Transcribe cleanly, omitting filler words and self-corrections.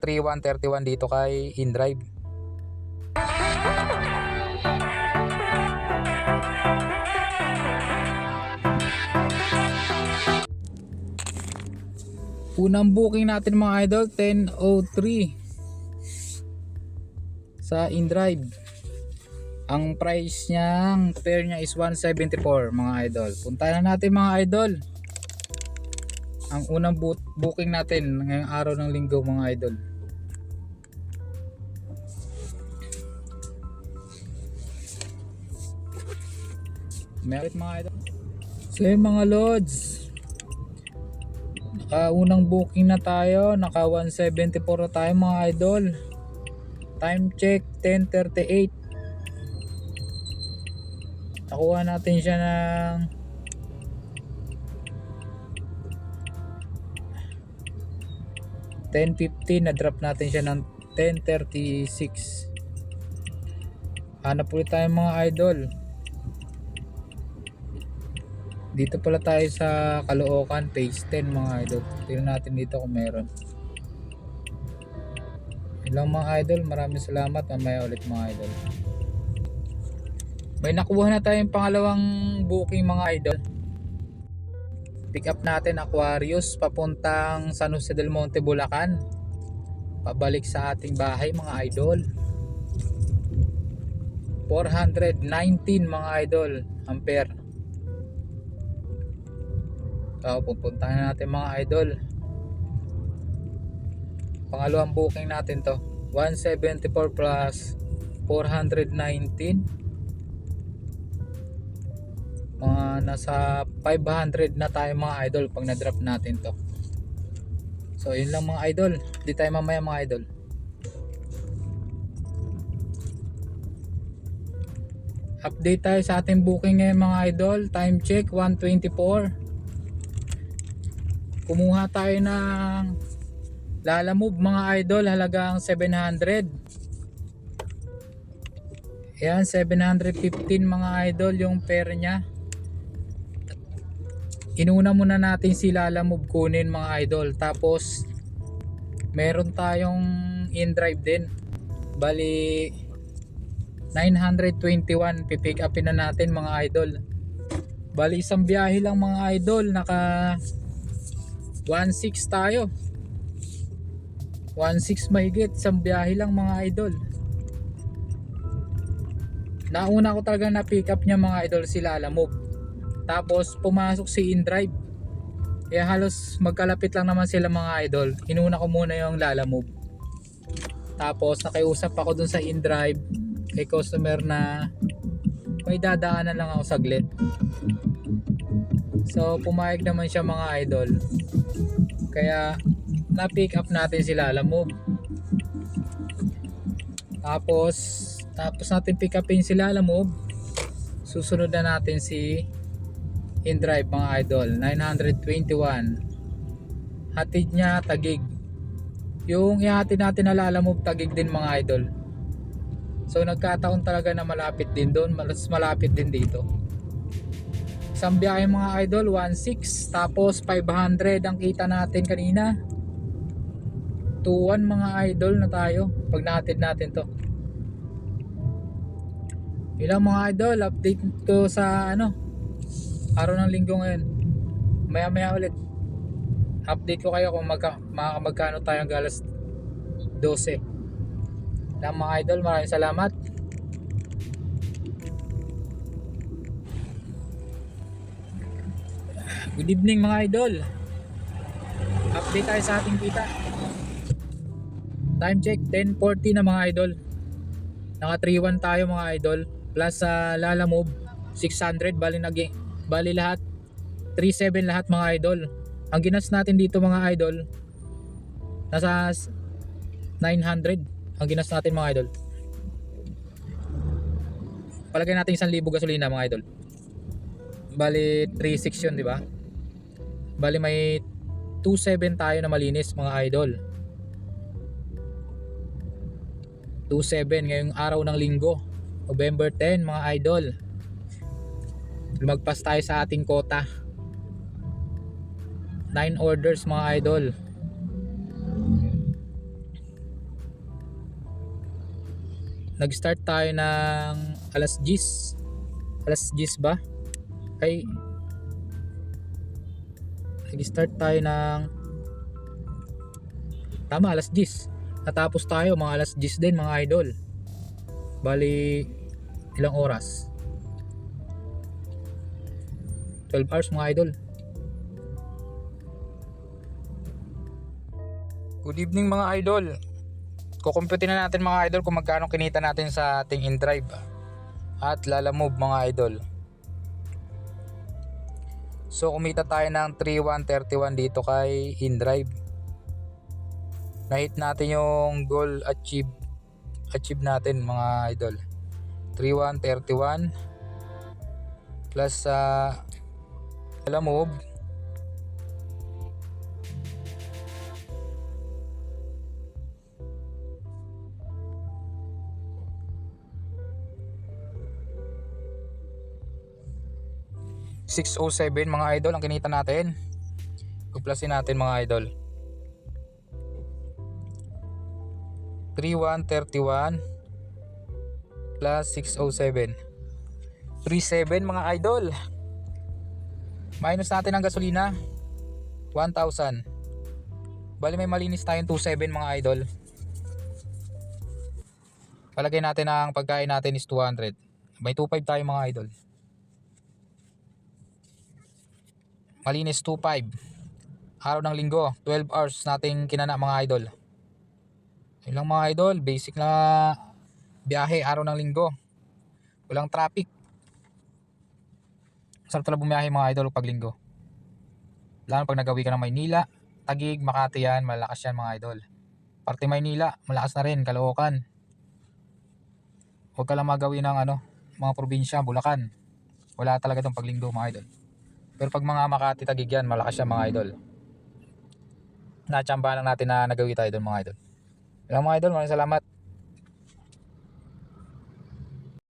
3131 dito kay InDrive. Unang booking natin mga idol, 10:03 sa InDrive. Ang price niyang pair niya is 174 mga idol. Puntahan na natin mga idol ang unang booking natin ngayong araw ng linggo mga idol. Merit mga idol. So yung mga loads, unang booking na tayo, naka 174 na tayo mga idol. Time check 10:38. Nakuha natin siya ng 10:15, na drop natin siya ng 10:36. Hanap ulit tayo mga idol. Dito pala tayo sa Caloocan, phase 10 mga idol. Tingnan natin dito kung meron. Ilang mga idol, maraming salamat. Mamaya ulit mga idol. May nakuha na tayong pangalawang booking mga idol. Pick up natin Aquarius papuntang San Jose del Monte, Bulacan. Pabalik sa ating bahay mga idol. 419 mga idol ampere. So pupuntahan natin mga idol. Pangalawang booking natin to, 174 plus 419, mga nasa 500 na tayo mga idol pag na drop natin to. So yun lang mga idol, di tayo mamaya mga idol. Update tayo sa ating booking ngayon mga idol. Time check 1:24. Kumuha tayo ng Lalamove mga idol, halagang 700. Ayan, 715 mga idol yung pair nya. Inuna muna natin si Lalamove kunin mga idol. Tapos meron tayong InDrive din. Bali 921 pipick upin na natin mga idol. Bali isang biyahe lang mga idol, naka 1.6 tayo. 1.6 mahigit, isang biyahe lang mga idol. Nauna ko talaga na pick up niya mga idol si Lalamove. Tapos pumasok si InDrive. Kaya halos magkalapit lang naman sila mga idol. Inuna ko muna yung Lalamove. Tapos nakiusap ako dun sa InDrive kay customer na may dadaanan lang ako saglit. So pumayag naman siya mga idol. Kaya na-pick up natin si Lalamove. Tapos natin pick upin si Lalamove. Susunod na natin si InDrive mga idol. 921. Hatid niya Taguig. Yung ihatid natin na Lalamove Taguig din mga idol. So nagkataon talaga na malapit din doon, mas malapit din dito. Isang biyahe mga idol, 1.6, tapos 500 ang kita natin kanina. 2.1 mga idol na tayo pag nahatid natin to. Ilang mga idol, update ko sa araw ng linggo ngayon. Maya ulit update ko kayo kung magkano tayo hanggang alas 12. Ilang mga idol, maraming salamat. Good evening mga idol. Update tayo sa ating kita. Time check 10:40 na mga idol. Naka 3.1 tayo mga idol. Plus sa Lalamove 600, bali lahat 3.7 lahat mga idol. Ang ginas natin dito mga idol nasa 900 ang ginas natin mga idol. Palagay natin 1,000 gasolina mga idol. Bali 3.6 yun, di ba? Bali may 2.7 tayo na malinis mga idol. 2.7 ngayong araw ng linggo, November 10 mga idol. Lumagpas tayo sa ating quota. 9 orders mga idol. nag-start tayo ng alas 10. Alas 10 ba? Ay, nag-start tayo ng tama, alas 10. Natapos tayo mga alas 10 din mga idol. Bali, ilang oras? 12 hours mga idol. Good evening mga idol. Kukumputin na natin mga idol kung magkano kinita natin sa ating InDrive at Lalamove mga idol. So kumita tayo ng 3,131 dito kay InDrive. Na-hit natin yung goal achieve natin mga idol. 3,131 plus sa Lalamove 607 mga idol ang kinita natin. Kuplasin natin mga idol. 3,131 plus 607. 37 mga idol. Minus natin ang gasolina 1,000. Bali may malinis tayong 27 mga idol. Palagay natin ang pagkain natin is 200. May 2,500 tayo mga idol. Malinis 2,500. Araw ng linggo 12 hours nating kinana mga idol. Yun lang mga idol, basic na biyahe araw ng linggo. Walang traffic. Sarap talaga bumiyahe mga idol pag linggo. Lalo pag nagawi ka ng Maynila, Taguig, Makati yan, malakas yan mga idol. Parte Maynila, malakas na rin, Caloocan. Huwag ka lang magawi ng mga probinsya, Bulacan. Wala talaga itong paglinggo mga idol. Pero pag mga Makati, Taguig yan, malakas yan mga idol. Natsambahan lang natin na nagawi tayo doon mga idol. Kaya mga idol, maraming salamat.